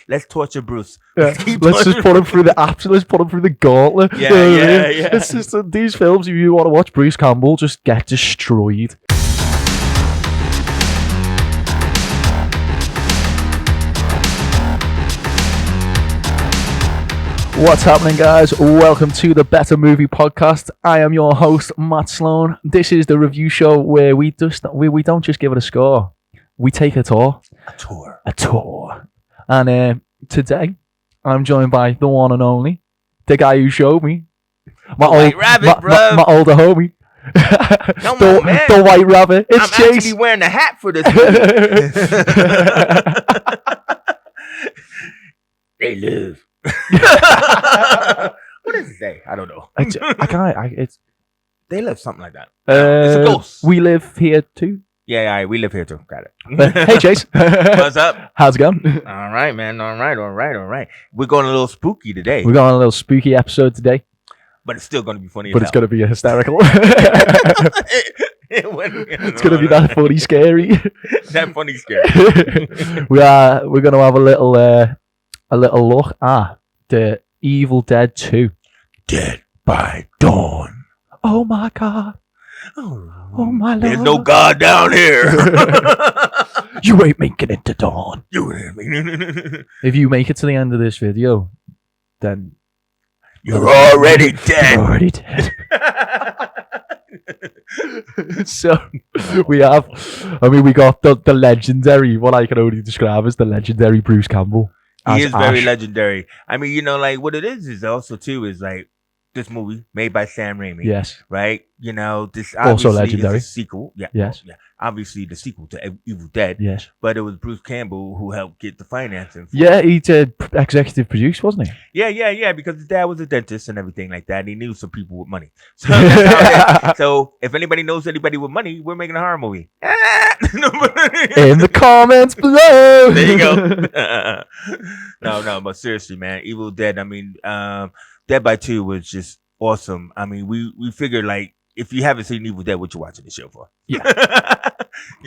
Let's torture Bruce. Let's just put him through the gauntlet. Yeah. It's just these films. If you want to watch Bruce Campbell just get destroyed. What's happening, guys? Welcome to the Better Movie Podcast. I am your host, Matt Sloan. This is the review show where we don't just give it a score. We take a tour. A tour. And today, I'm joined by the one and only, the guy who showed me. My older homie. Come on, man. The White Rabbit. It's I'm Chase. actually wearing a hat for this movie. They live. What does it say? I don't know. They live, something like that. It's a ghost. We live here too. Yeah, we live here too. Got it. Hey, Chase. What's up? How's it going? All right, man. All right. We're going a little spooky today. We're going on a little spooky episode today. But it's still going to be funny. But it's going to be hysterical. It's going to be that funny scary. That funny scary. We're going to have a little look at the Evil Dead 2. Dead by Dawn. Oh my God. Oh my Lord. There's no God down here. You ain't making it to dawn. If you make it to the end of this video, then you're already dead. You're already dead. So we got the legendary, what I can only describe as the legendary Bruce Campbell. He is very legendary. I mean, what it is also too is like this movie made by Sam Raimi. Yes. Right? This also legendary. Is a sequel. Yeah. Yes. Yeah. Obviously the sequel to Evil Dead. Yes. But it was Bruce Campbell who helped get the financing. Yeah, he did executive produce, wasn't he? Yeah, because his dad was a dentist and everything like that. And he knew some people with money. So, so if anybody knows anybody with money, we're making a horror movie. In the comments below. There you go. No, but seriously, man, Evil Dead. I mean, Dead by 2 was just awesome. I mean, we figured like if you haven't seen Evil Dead, what you watching the show for? Yeah,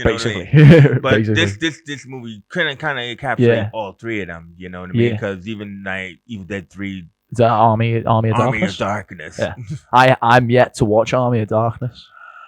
basically. What I mean? But basically. this movie kind of encapsulates all three of them. You know what I mean? Because even like Evil Dead 3, is that Army of Darkness. Yeah. I'm yet to watch Army of Darkness.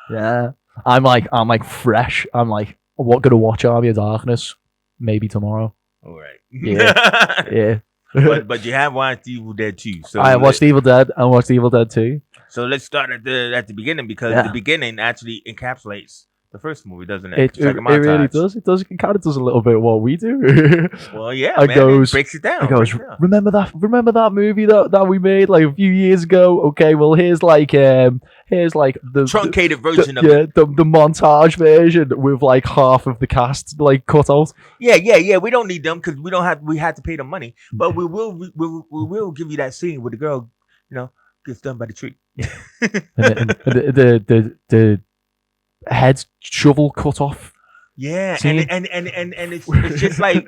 Yeah, I'm like fresh. I'm like, what gonna watch Army of Darkness? Maybe tomorrow. All right. Yeah. But you have watched Evil Dead 2. So I watched Evil Dead. I watched Evil Dead 2. So let's start at the beginning because the beginning actually encapsulates the first movie, doesn't it? It really does. It kind of does a little bit of what we do. Well, yeah, it breaks it down. It goes, remember that movie that we made like a few years ago? Okay, well here's like the truncated version of it. the montage version with like half of the cast like cut out. Yeah. We don't need them because we had to pay them money, but we will give you that scene where the girl, gets done by the tree. and the head's shovel cut off. Yeah, and it's just like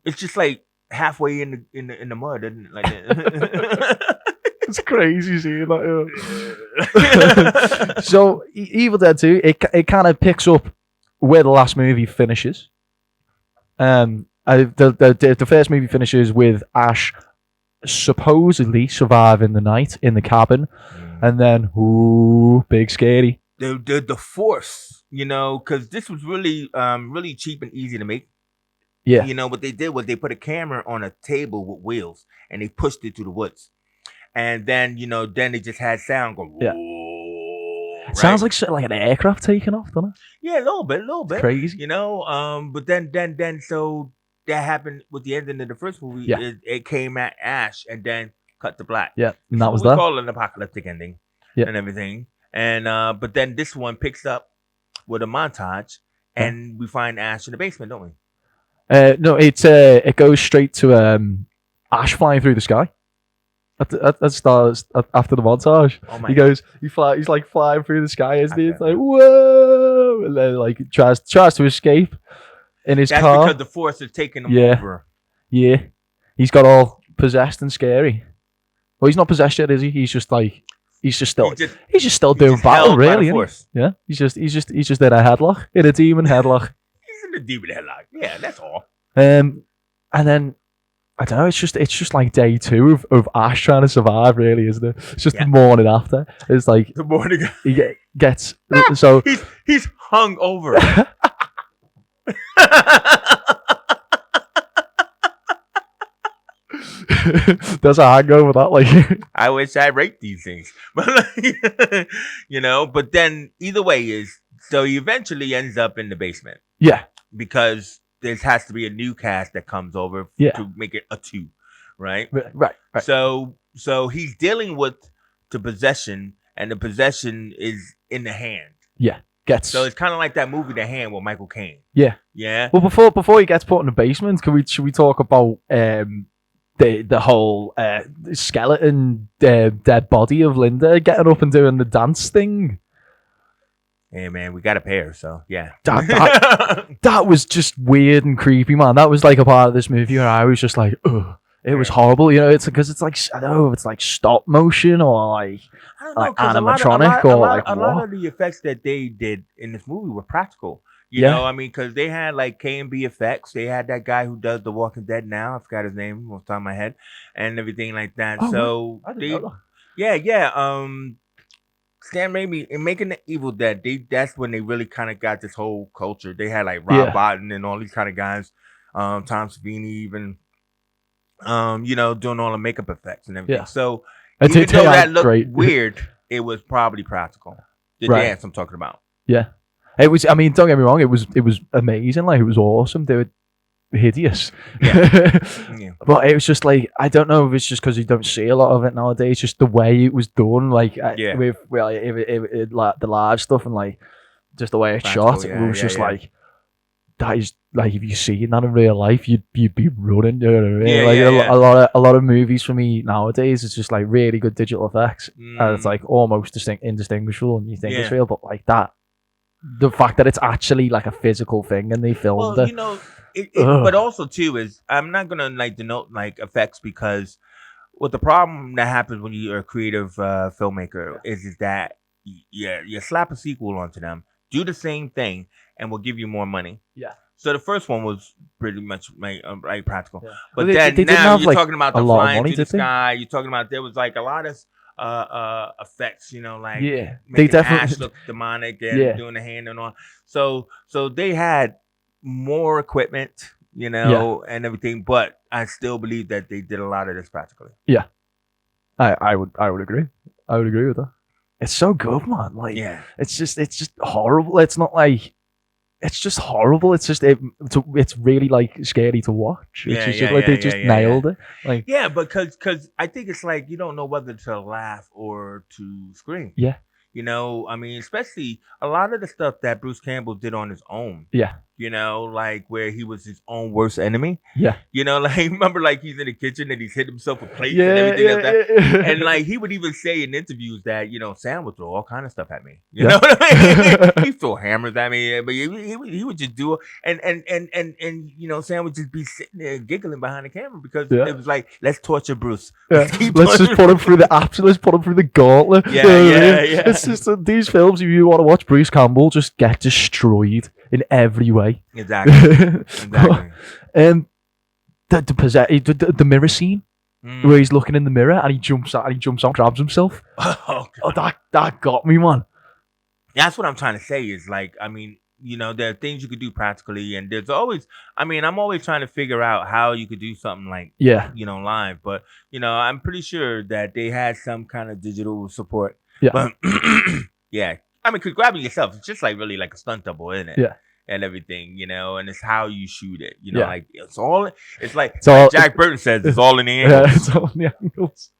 it's just like halfway in the mud, isn't it? Like that. It's crazy seeing that. So Evil Dead 2, it kind of picks up where the last movie finishes. The first movie finishes with Ash supposedly surviving the night in the cabin, and then big scary. The force, because this was really cheap and easy to make. Yeah. What they did was they put a camera on a table with wheels and they pushed it through the woods, and then then they just had sound go. Yeah. Right? Sounds like an aircraft taking off, doesn't it? Yeah, a little bit. Crazy. But then so that happened with the ending of the first movie. Yeah. It came at Ash and then cut to black. Yeah, and that was we that. call it an apocalyptic ending. Yeah. And everything. And but then this one picks up with a montage, and we find Ash in the basement, don't we? No, it goes straight to Ash flying through the sky. That starts after the montage. Oh my! He's like flying through the sky, isn't he? It's like whoa, and then like tries to escape in his car. That's because the force is taking him over. Yeah, he's got all possessed and scary. Well, he's not possessed yet, is he? He's just still doing battle, really. Yeah, he's just in a headlock, in a demon headlock. He's in a demon headlock. Yeah, that's all. And then I don't know. It's just like day 2 of Ash trying to survive, really, isn't it? It's just Yeah. the morning after. It's like The morning. he gets so he's hung over. There's a hangover that like. I wish I rate these things, but like, But then either way is so he eventually ends up in the basement. Yeah, because there has to be a new cast that comes over to make it a 2, right? Right. So he's dealing with the possession, and the possession is in the hand. Yeah, so it's kind of like that movie, The Hand, with Michael Caine. Yeah. Well, before he gets put in the basement, should we talk about the whole skeleton dead body of Linda getting up and doing the dance thing? Hey man, we got a pair, so yeah. That was just weird and creepy, man. That was like a part of this movie where I was just like, ugh. It was horrible, It's because it's like, I don't know if it's like stop motion or like animatronic or like what. A lot of the effects that they did in this movie were practical. You know, I mean, because they had like K&B effects. They had that guy who does The Walking Dead now. I forgot his name off the top of my head, and everything like that. Oh, so I didn't know that. yeah. Sam Raimi in making the Evil Dead, that's when they really kind of got this whole culture. They had like Rob Bottin and all these kind of guys, Tom Savini even, doing all the makeup effects and everything. Yeah. So even though that looked great. weird, it was probably practical. The dance I'm talking about. Yeah, it was. I mean, don't get me wrong. It was amazing. Like, it was awesome. They were hideous. Yeah. But it was just like, I don't know if it's just because you don't see a lot of it nowadays. Just the way it was done, like with like the large stuff and like just the way it's shot. It was just like, that is like, if you see that in real life, you'd be running. You know what I mean? A lot of movies for me nowadays, it's just like really good digital effects, and it's like almost indistinguishable, and you think it's real, but like that, the fact that it's actually like a physical thing and they filmed it. But also too is, I'm not gonna like denote like effects, because what the problem that happens when you're a creative filmmaker is that you slap a sequel onto them, do the same thing, and we'll give you more money. Yeah. So the first one was pretty much like practical, but then now you're talking about the flying money, to the sky. You're talking about there was like a lot of effects, like they definitely Ash look demonic and doing the hand and all. So they had more equipment, and everything, but I still believe that they did a lot of this practically. Yeah, I would agree. I would agree with that. It's so good, man. Like, it's just horrible. It's not like, it's just horrible. It's just it's really like scary to watch. It's just like they just nailed it. Like, because I think it's like you don't know whether to laugh or to scream. Yeah. I mean, especially a lot of the stuff that Bruce Campbell did on his own. Yeah. Like where he was his own worst enemy. Yeah. Like, remember, like he's in the kitchen and he's hit himself with plates and everything like that. And like he would even say in interviews that, Sam would throw all kind of stuff at me. You know what I mean? He'd throw hammers at me, but he would just do it. And Sam would just be sitting there giggling behind the camera because it was like, let's torture Bruce. Let's just put him through the let's put him through the gauntlet. Yeah. It's just these films, if you want to watch Bruce Campbell just get destroyed in every way. Exactly. The mirror scene where he's looking in the mirror and he jumps out, grabs himself. That got me, man. That's what I'm trying to say is like, I mean, there are things you could do practically, and there's always, I mean, I'm always trying to figure out how you could do something like, live, but I'm pretty sure that they had some kind of digital support. Yeah. But yeah. I mean, because grabbing yourself, it's just like really like a stunt double, isn't it? Yeah. And everything, and it's how you shoot it. Like it's like Jack Burton says, it's all in the angles. Yeah, it's all in the angles.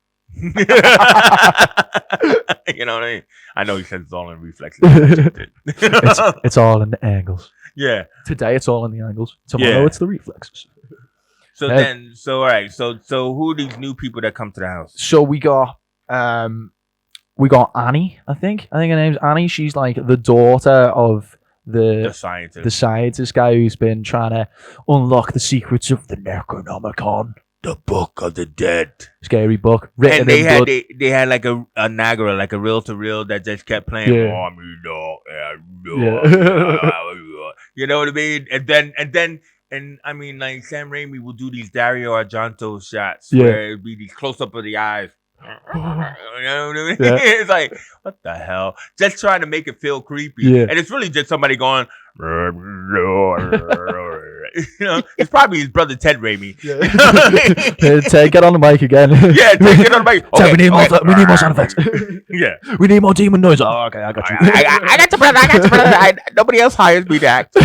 You know what I mean? I know he says it's all in reflexes. It's all in the angles. Yeah. Today it's all in the angles. Tomorrow it's the reflexes. So all right. So who are these new people that come to the house? So we got Annie, I think her name's Annie. She's like the daughter of the scientist guy who's been trying to unlock the secrets of the Necronomicon, the Book of the Dead, scary book written and they had like a Niagara, like a reel to reel that just kept playing. You know what I mean? And then And I mean, like Sam Raimi will do these Dario Argento shots where it'd be these close up of the eyes. You know what I mean? Yeah. It's like, what the hell? Just trying to make it feel creepy. Yeah. And it's really just somebody going, it's probably his brother Ted Raimi. Yeah. Ted, get on the mic again. Yeah, Ted, get on the mic. Ted, we need more sound effects. Yeah. We need more demon noise. Oh, okay, I got you. I got your brother. I got your brother. Nobody else hires me to act.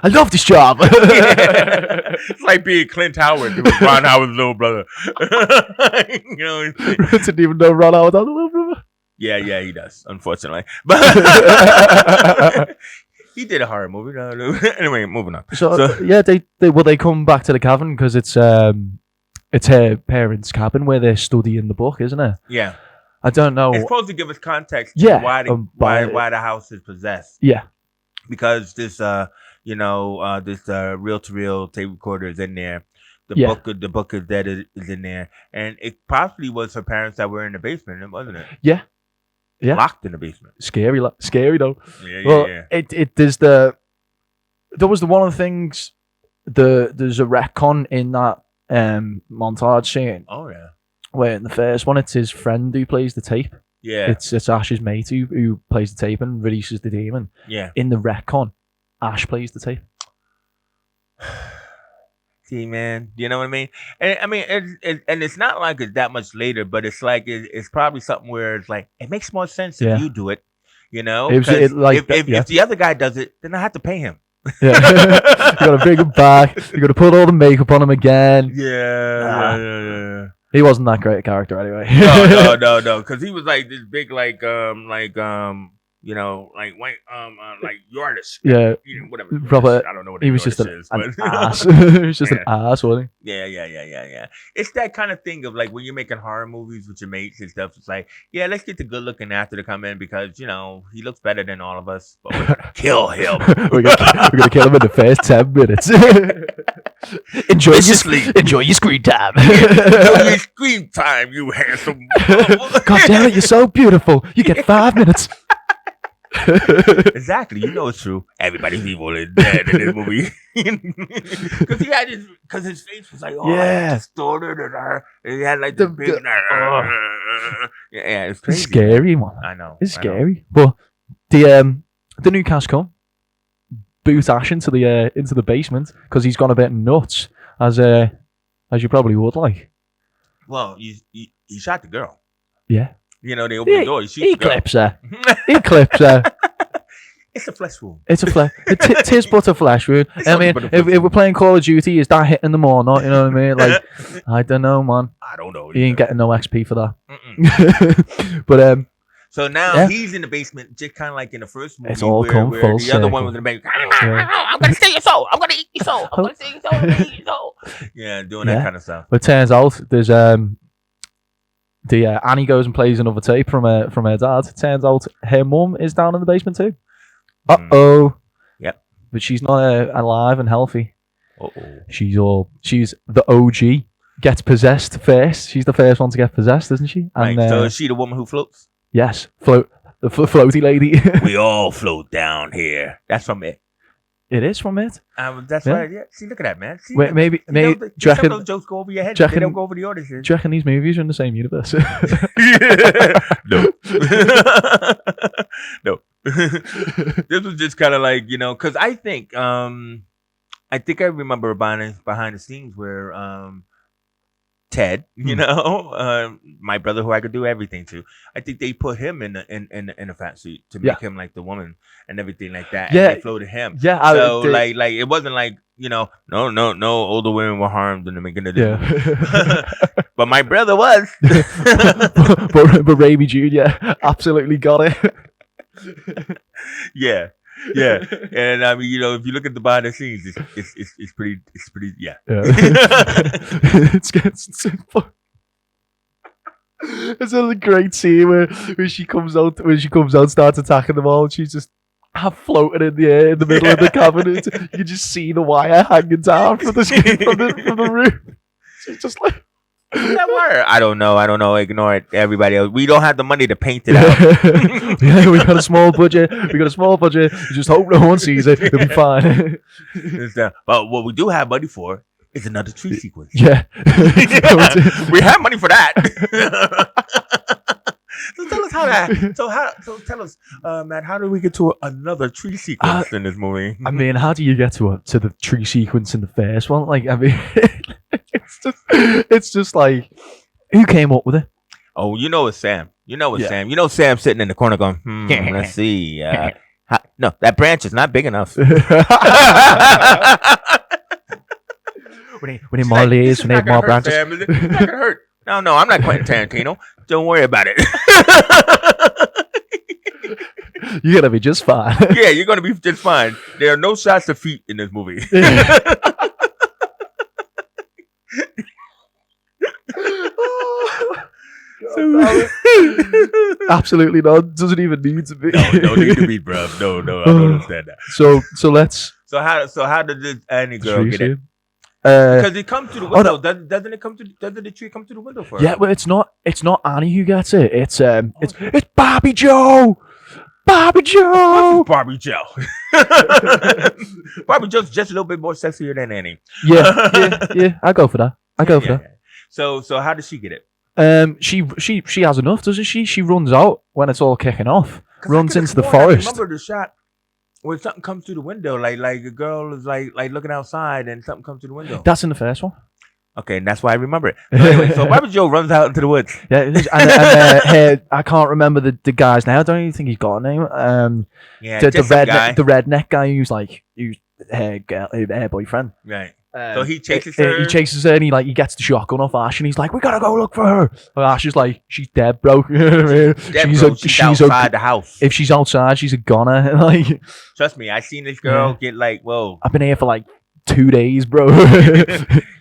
I love this job. It's like being Clint Howard. It was Ron Howard's little brother. Didn't even know Ron Howard had a little brother. Yeah, he does, unfortunately. But he did a horror movie. Anyway, moving on. So yeah, they come back to the cabin because it's her parents' cabin where they're studying the book, isn't it? Yeah. I don't know. It's supposed to give us context to why the house is possessed. Yeah. Because this reel-to-reel tape recorder is in there. The book is dead is in there, and it possibly was her parents that were in the basement, wasn't it? Yeah. Locked in the basement. Scary though. Yeah. There was one of the things. There's a retcon in that montage scene. Oh yeah. Where in the first one it's his friend who plays the tape. Yeah. It's Ash's mate who plays the tape and releases the demon. Yeah. In the retcon, Ash plays the tape. See, man, you know what I mean? And I mean, it's not like it's that much later, but it's like it's probably something where it's like it makes more sense if you do it, you know? If the other guy does it, then I have to pay him. Yeah. You gotta bring him back. You gotta put all the makeup on him again. Yeah. He wasn't that great a character anyway. No, because he was like this big, like Yardis. Yeah. Whatever. Robert, I don't know what he was just an ass. He was just an ass, wasn't he? Yeah. It's that kind of thing of like when you're making horror movies with your mates and stuff. It's like, yeah, let's get the good looking actor to come in because he looks better than all of us. But we're gonna kill him. we're gonna kill him in the first 10 minutes. Enjoy your screen time. Enjoy your screen time, you handsome. God damn it, you're so beautiful. You get 5 minutes. Exactly, it's true. Everybody's evil and dead in this movie. Because his face was like, distorted and he had like the big. Yeah, it's crazy. It's scary, man. I know. It's scary. But the new cast come boot Ash into the basement because he's gone a bit nuts, as you probably would like. Well, he shot the girl. Yeah. The open door. He clips her. It's a flesh wound. It's a flesh. Tis but a flesh wound. I mean, if we're playing Call of Duty, is that hitting them or not? You know what I mean? Like, I don't know, man. I don't know. He ain't getting no XP for that. But so now he's in the basement, just kind of like in the first movie. It's all come full the other one was in the basement. I'm gonna steal your soul. I'm gonna eat your soul. I'm gonna steal your soul. I'm gonna eat your soul. Yeah, doing that kind of stuff. But it turns out there's Annie goes and plays another tape from her dad. It turns out her mum is down in the basement too. Yep. But she's not alive and healthy. She's the OG. Gets possessed first. She's the first one to get possessed, isn't she? And, right. So is she the woman who floats? Yes, the floaty lady. We all float down here. That's from it. It is from it. That's right. Yeah. See, look at that, man. See, wait, maybe. Some of those jokes go over your head. They don't go over the audience. Do you reckon these movies are in the same universe? No. No. This was just kind of like because I think I remember behind the scenes where Ted, my brother who I could do everything to. I think they put him in a fat suit to make him like the woman and everything like that. Yeah, and they floated him. Yeah, so like it wasn't like no older women were harmed in the beginning of this. But my brother was. but Raimi Jr. absolutely got it. Yeah. And I mean, if you look at the behind the scenes, it's pretty, yeah. It's a great scene where she comes out, starts attacking them all, and she's just half floating in the air in the middle of the cabin. You can just see the wire hanging down from the roof. She's just like, Who's that wire? I don't know. Ignore it. Everybody else. We don't have the money to paint it out. Yeah, we got a small budget. You just hope no one sees it. It'll be fine. But what we do have money for is another tree sequence. Yeah. We have money for that. So tell us how that. So tell us, Matt. How do we get to another tree sequence in this movie? I mean, how do you get to the tree sequence in the first one? Like, I mean, it's just like, who came up with it? Oh, you know it's Sam. Sam. You know Sam sitting in the corner going, let's see. No, that branch is not big enough. We need more leaves. We need more branches. Sam, it's not gonna hurt. No, I'm not Quentin Tarantino. Don't worry about it. You're gonna be just fine. Yeah, you're gonna be just fine. There are no shots of feet in this movie. Absolutely not. Doesn't even need to be. No need to be, bro. No, I don't understand that. So let's. So how did this Annie girl get it? Because it comes to the window. Doesn't the tree come to the window for her? Yeah, but it's not Annie who gets it. It's Bobby Joe. Bobby Joe. Bobby Joe. Bobby Joe's just a little bit more sexier than Annie. Yeah. I go for that. For that. So how does she get it? She has enough, doesn't she? She runs out when it's all kicking off. Runs into the forest. I remember the shot where something comes through the window, like a girl is like looking outside and something comes through the window. That's in the first one. Okay, and that's why I remember it. So anyway, so Bobby Joe runs out into the woods. Yeah, and I can't remember the guy's name. I don't even think he's got a name. The redneck guy who's her boyfriend. Right. So he chases her. He chases her and he gets the shotgun off Ash and he's like, "We gotta go look for her." And Ash is like, "She's dead, bro." She's outside the house. If she's outside, she's a goner. Like, trust me, I seen this girl get like, whoa. I've been here for like 2 days, bro.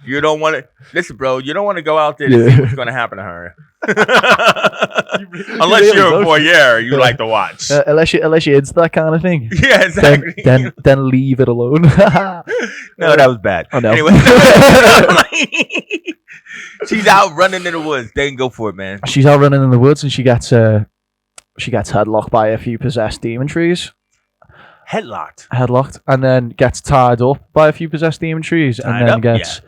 You don't want to listen, bro. You don't want to go out there to see what's going to happen to her. Unless you're a voyeur, you like to watch. Unless you're into that kind of thing. Yeah, exactly. Then leave it alone. No, that was bad. Oh, no. Anyway, she's out running in the woods. They can go for it, man. She's out running in the woods, and she gets headlocked by a few possessed demon trees. Headlocked, and then gets tied up by a few possessed demon trees, and then gets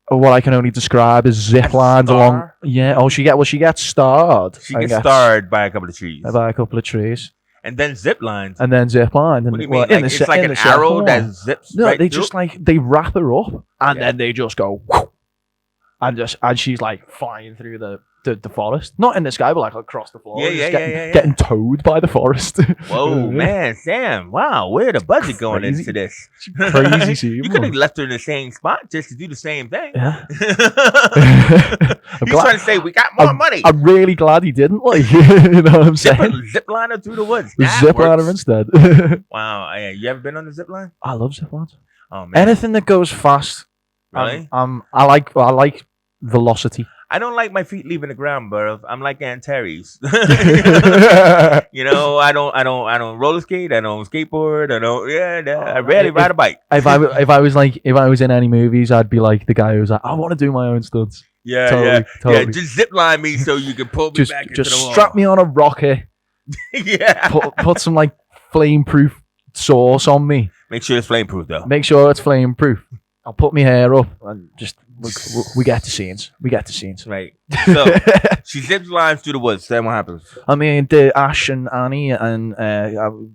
what I can only describe as zip lines along. Yeah. Oh, she gets starred. She gets starred by a couple of trees. And then zip lines. And then zip line. What do you mean? It's like an arrow that zips. No, right they through? just they wrap her up, and then they just go, and she's like flying through the forest, not in the sky, but like across the floor. Getting towed by the forest. Whoa, man, Sam! Wow, where the budget going into this? Crazy scene. You could have left her in the same spot just to do the same thing. Yeah. He's trying to say we got more money. I'm really glad he didn't. Like, you know what I'm saying? Zip liner through the woods. Zip liner instead. Wow, you ever been on the zip line? I love zip lines. Oh man, anything that goes fast. Really? I like velocity. I don't like my feet leaving the ground, bro. I'm like Antares. You know, I don't roller skate. I don't skateboard. I rarely ride a bike. If I was in any movies, I'd be like the guy who's like, I want to do my own stunts. Yeah. Just zip line me so you can pull me back into the wall. Just strap me on a rocket. Yeah. Put some like flame-proof sauce on me. Make sure it's flame-proof though. Make sure it's flame-proof. I'll put my hair up and just we get the scenes. Right. So she zips lines through the woods. Then what happens? I mean, the Ash and Annie and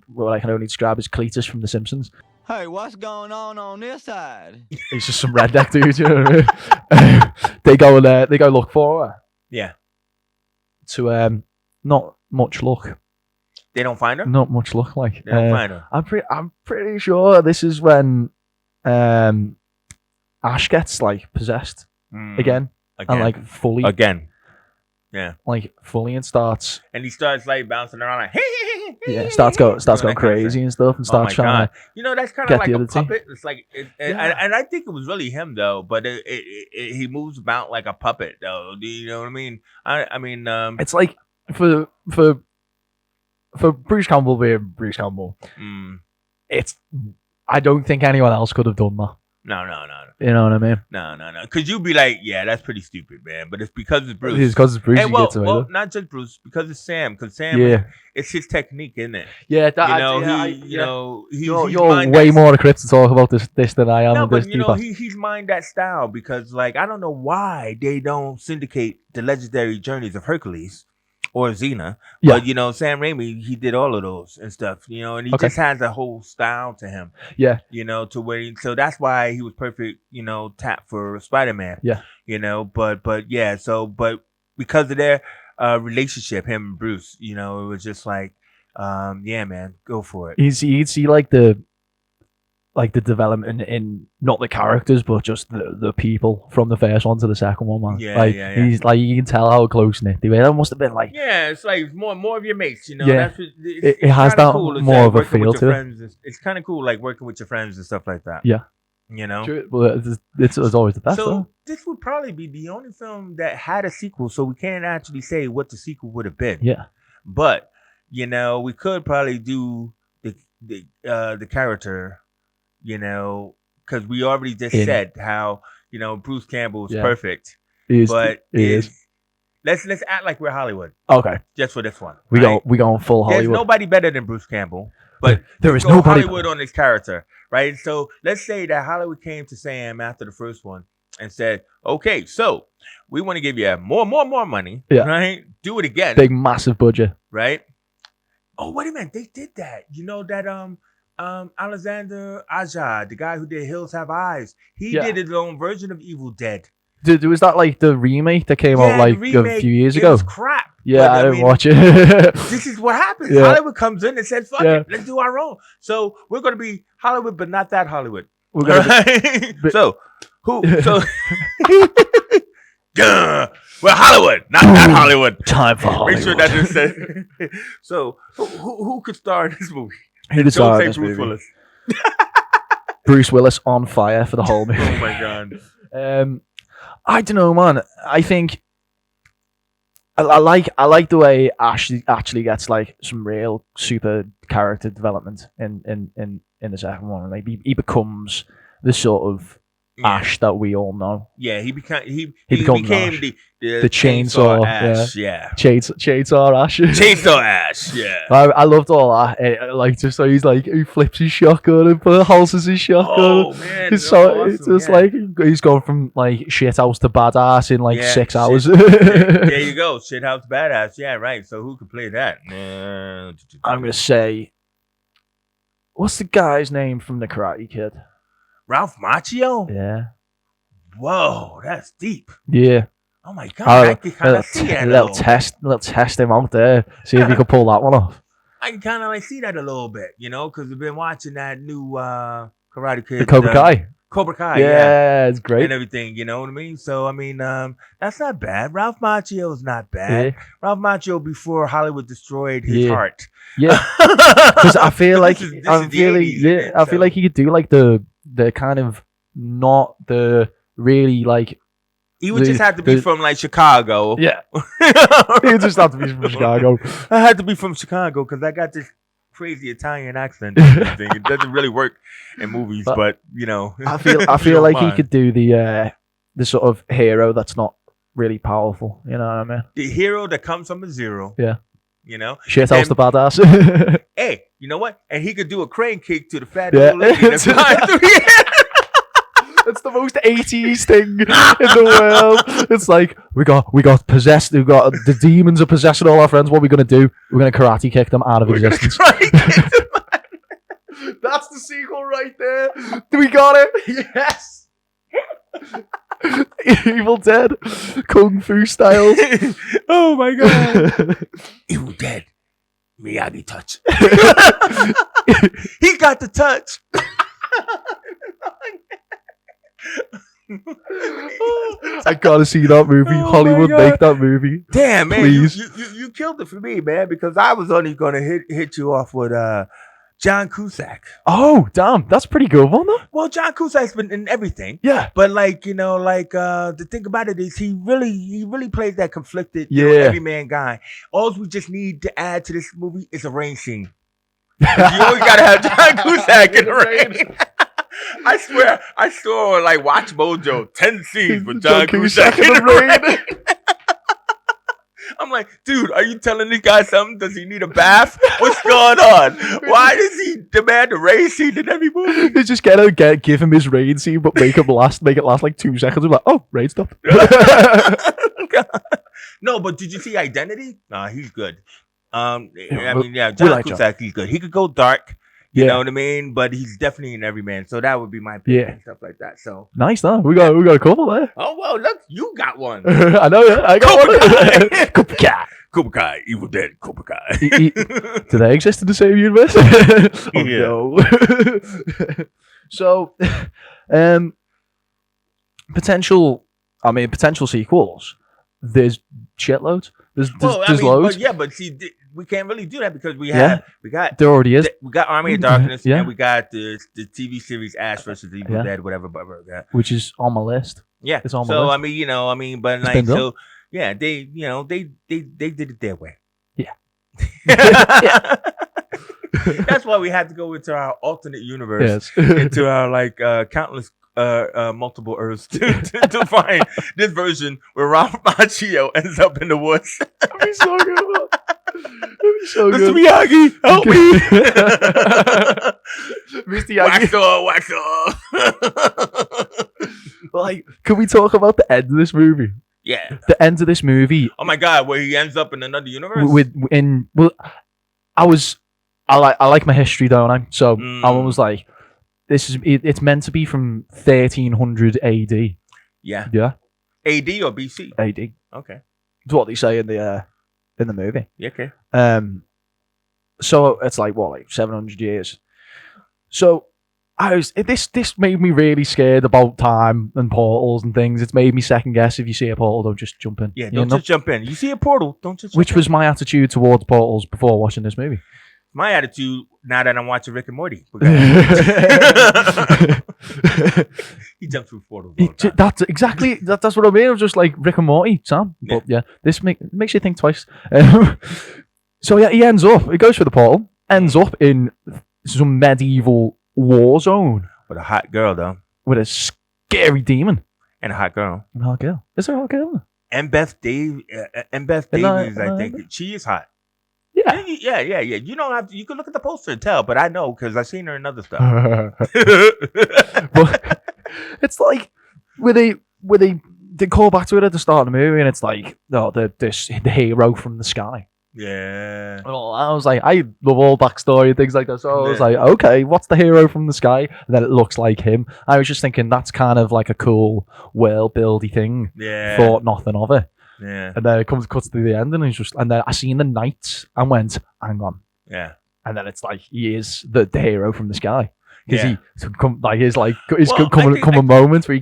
what I can only describe as Cletus from The Simpsons. Hey, what's going on this side? He's just some redneck dude. You know what I mean? They go look for her. Yeah. To not much luck. They don't find her. Not much luck. Like they don't find her. I'm pretty sure this is when Ash gets like possessed again, and like fully again. Yeah, like fully, and starts. And he starts like bouncing around like starts going crazy and stuff, and starts trying to. You know, that's kind of like a puppet. It's like, and I think it was really him though, but he moves about like a puppet though. Do you know what I mean? I mean, it's like for Bruce Campbell being Bruce Campbell. I don't think anyone else could have done that. No. You know what I mean? No. Because you'd be like, yeah, that's pretty stupid, man. But it's because it's Bruce. It's because it's Bruce. And He gets away with it. not just Bruce, because it's Sam. Because Sam, Yeah. it's his technique, isn't it? Yeah, you're way more equipped to talk about this than I am. No, but this he's mined that style because, like, I don't know why they don't syndicate the legendary journeys of Hercules or Xena. Yeah. But Sam Raimi, he did all of those and stuff. And he just has a whole style to him. Yeah. To where so that's why he was perfect. Tap for Spider-Man. Yeah. But yeah. But because of their relationship, him and Bruce, it was just like, yeah, man, go for it. You'd see like the development in not the characters but just the people from the first one to the second one, man. Yeah. He's like, you can tell how close knit they were. That must have been like, yeah, it's like more of your mates, Yeah. That's what, it has that cool. more of a feel to it. It's kind of cool, like working with your friends and stuff like that. Yeah. True. Well, it's always the best. So though. this would probably be the only film that had a sequel, so we can't actually say what the sequel would have been. Yeah. But we could probably do the character, because we already just said how Bruce Campbell is perfect. Let's act like we're Hollywood. Okay. Just for this one. We going full Hollywood. There's nobody better than Bruce Campbell. But there is nobody Hollywood on this character, right? So let's say that Hollywood came to Sam after the first one and said, "Okay, so we want to give you more money, right? Do it again, big massive budget, right? Oh, wait a minute, they did that. That Alexander Aja, the guy who did Hills Have Eyes, he did his own version of Evil Dead. Was that like the remake that came out like a few years ago? It was crap. Yeah, I didn't watch it. This is what happens. Yeah. Hollywood comes in and says, fuck it, let's do our own. So we're going to be Hollywood, but not that Hollywood. We're gonna So we're Hollywood, not that Hollywood. Time for Hollywood. Make sure that just says. So who could star in this movie? Who could star in this movie? Willis. Bruce Willis on fire for the whole movie. Oh my god. I don't know, man. I think I like the way Ash actually gets like some real super character development in the second one. Like he becomes the sort of Ash that we all know. Yeah, he became the chainsaw Ash. Yeah. Chainsaw Ash. Chainsaw Ash. Yeah. I loved all that. Like just so he's like he flips his shotgun and holsters his shotgun. Oh man, it's just like he's gone from like shit house to badass in like 6 hours. There you go, shit house badass. Yeah, right. So who could play that? I'm gonna say, what's the guy's name from the Karate Kid? Ralph Macchio? Yeah. Whoa, that's deep. Yeah. Oh my god, I can kind of see that. Little test him out there. See if he can pull that one off. I can kind of like see that a little bit, because we've been watching that new Karate Kid. The Cobra Kai. Cobra Kai, yeah, it's great. And everything, you know what I mean? So, I mean, that's not bad. Ralph Macchio is not bad. Yeah. Ralph Macchio before Hollywood destroyed his heart. Yeah. Because I feel like I feel like he could do like the kind of not the really like he would just have to be from like Chicago. Yeah. He would just have to be from Chicago. I had to be from Chicago because I got this crazy Italian accent and everything. It doesn't really work in movies, but I feel like he could do the sort of hero that's not really powerful. You know what I mean? The hero that comes from a zero. Yeah. Shit house the badass. Hey, you know what? And he could do a crane kick to the fat old lady that's flying through the air. It's the most 80s thing in the world. It's like we got possessed. We got the demons are possessing all our friends. What are we gonna do? We're gonna karate kick them out of existence. That's the sequel right there. We got it. Yes. Evil Dead, Kung Fu style. Oh my god. Evil Dead. Miyagi touch. He got the touch. I gotta see that movie. Hollywood, make that movie. Damn, man, please. You killed it for me, man, because I was only gonna hit you off with John Cusack. Oh, damn, that's pretty good one, though. Well, John Cusack's been in everything. Yeah, but the thing about it is he really plays that conflicted, everyman guy. All we just need to add to this movie is a rain scene. You always gotta have John Cusack in the rain. I swear, I saw like Watch Mojo 10 scenes with John Cusack Cusack in the rain. I'm like, dude, are you telling this guy something? Does he need a bath? What's going on? Why does he demand a rain scene in every movie? They just give him his rain scene, but make it last like 2 seconds. I'm like, oh, rain stop. No, but did you see Identity? Nah, he's good. John like Cusack, he's good. He could go dark. You know what I mean? But he's definitely an everyman. So that would be my pick and stuff like that. So nice, though. We got a couple there. Oh well, look, you got one. I know, yeah. I got one. Cobra Kai. Cobra Kai, Evil Dead, Cobra Kai. Do they exist in the same universe? No. So, potential sequels. There's shitloads. There's loads. But see, we can't really do that because we got there already is. We got Army of Darkness, Yeah. and we got the TV series Ash versus Evil Dead, whatever, which is on my list. Yeah, it's on my so list. But like, so yeah, they did it their way. Yeah. That's why we had to go into our alternate universe, into our like countless multiple Earths to find this version where Ralph Macchio ends up in the woods. That'd be so good. Mr. Miyagi, help me! Mr. Miyagi, wax off. Like, can we talk about the end of this movie? Yeah, the end of this movie. Oh my god, where he ends up in another universe. I like my history, don't I? So I was like, it's meant to be from 1300 AD. Yeah. Yeah. AD or BC? AD. Okay. That's what they say in the movie. Yeah, okay. So it's like 700 years. So this made me really scared about time and portals and things. It's made me second guess, if you see a portal, don't just jump in. Yeah, don't just jump in. You see a portal, don't just jump Which in. was my attitude towards portals before watching this movie. My attitude now that I'm watching Rick and Morty. He jumpps through portals all the time. That's exactly that's what I mean. I was just like Rick and Morty, Sam. But yeah, this makes you think twice. So yeah, he goes through the portal, ends up in some medieval war zone with a hot girl though, with a scary demon and a hot girl. And a hot girl. Is there a hot girl? And Beth Davies, I think she is hot. Yeah. You don't have to. You can look at the poster and tell, but I know because I've seen her in other stuff. But it's like where they call back to it at the start of the movie, and it's like, the hero from the sky. Yeah. Well, I was like, I love all backstory and things like that. So I was like, okay, what's the hero from the sky? And then it looks like him. I was just thinking that's kind of like a cool world buildy thing. Yeah. Thought nothing of it. Yeah. And then it cuts to the end, and then I seen the knights and went, hang on. Yeah. And then it's like he is the hero from the sky. Because his moment where he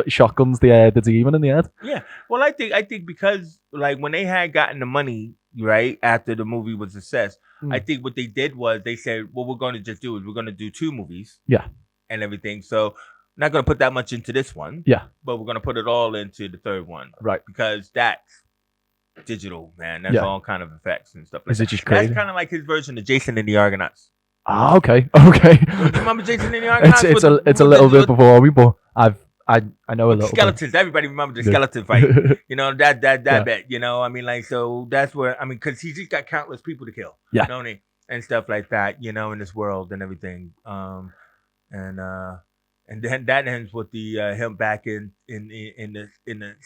shotguns the demon in the head. Yeah. Well, I think because like when they had gotten the money right after the movie was a success, I think what they did was they said, what we're going to just do is we're going to do 2 movies. Yeah. And everything. So not going to put that much into this one. Yeah. But we're going to put it all into the third one. Right. Because that's digital, man. That's all kind of effects and stuff like that. Is it just crazy? That's kind of like his version of Jason and the Argonauts. Ah, okay. Remember Jason and the Argonauts? It's a little bit before me, but I know a little skeletons. bit. Everybody remember the skeleton fight. You know, that bit. You know, I mean, like, so that's where, because he's just got countless people to kill. Yeah. Don't he? And stuff like that, you know, in this world and everything. And then that ends with the him back in the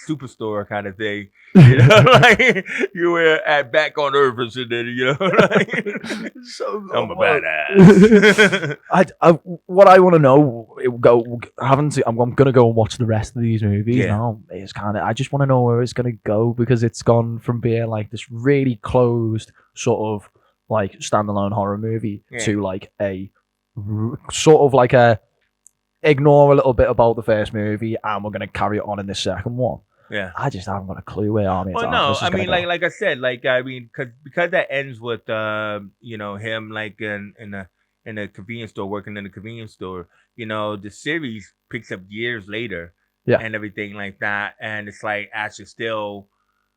superstore kind of thing, you know, like you were back on Earth or something, you know, like I'm a badass. What I want to know, I'm gonna go and watch the rest of these movies now. It's I just want to know where it's gonna go, because it's gone from being like this really closed sort of like standalone horror movie to like a sort of like a ignore a little bit about the first movie and we're going to carry it on in the second one. Yeah. I just haven't got a clue where Army of Darkness is going to go. like I said, because that ends with you know, him like in a convenience store, working in a convenience store, you know, the series picks up years later and everything like that, and it's like Ash is still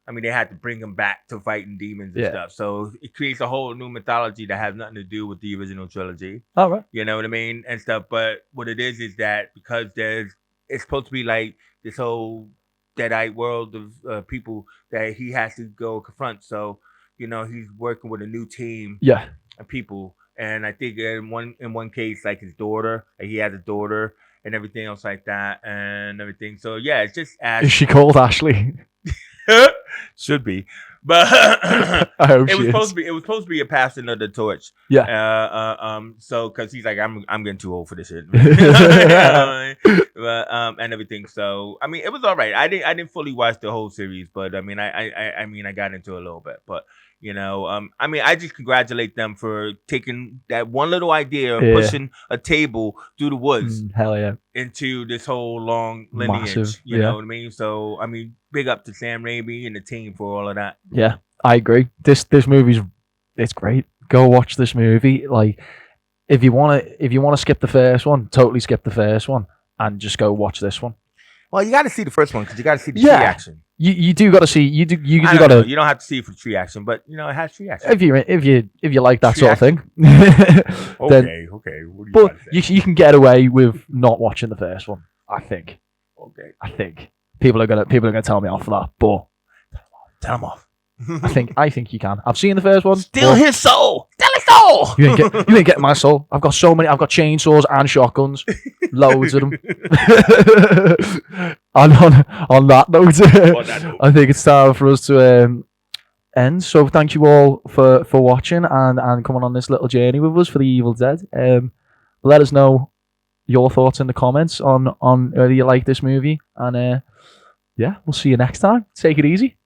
I mean, they had to bring him back to fighting demons and Yeah. stuff. So it creates a whole new mythology that has nothing to do with the original trilogy. All right. You know what I mean? And stuff. But what it is that because it's supposed to be like this whole deadite world of people that he has to go confront. So, he's working with a new team Yeah. of people. And I think in one case, like his daughter, he has a daughter and everything else like that and everything. So yeah, it's just Is she called Ashley? should be, but I hope it was she supposed is. to be. It was supposed to be a passing of the torch. Yeah. So because he's like, I'm getting too old for this shit, but and everything. So I mean, it was all right. I didn't fully watch the whole series, but I mean, I got into it a little bit, but. I mean, I just congratulate them for taking that one little idea and pushing a table through the woods Hell yeah. into this whole long lineage. Massive, You know what I mean? So, I mean, big up to Sam Raimi and the team for all of that. Yeah, I agree. This movie's it's great. Go watch this movie. Like, if you wanna skip the first one, totally skip the first one and just go watch this one. Well, you got to see the first one because you got to see the tree action. You do got to see you I don't know. You don't have to see it for tree action, but it has tree action. if you like that Tree sort of thing. Okay. What do you But gotta say? you can get away with not watching the first one. I think. Okay. I think people are gonna tell me off for that, but Tell him off. I think you can. I've seen the first one. Steal his soul. Steal his soul. You ain't getting my soul. I've got so many. I've got chainsaws and shotguns, loads of them. And on that note, I think it's time for us to end. So thank you all for watching and coming on this little journey with us for the Evil Dead. Let us know your thoughts in the comments on whether you like this movie, and yeah, we'll see you next time. Take it easy.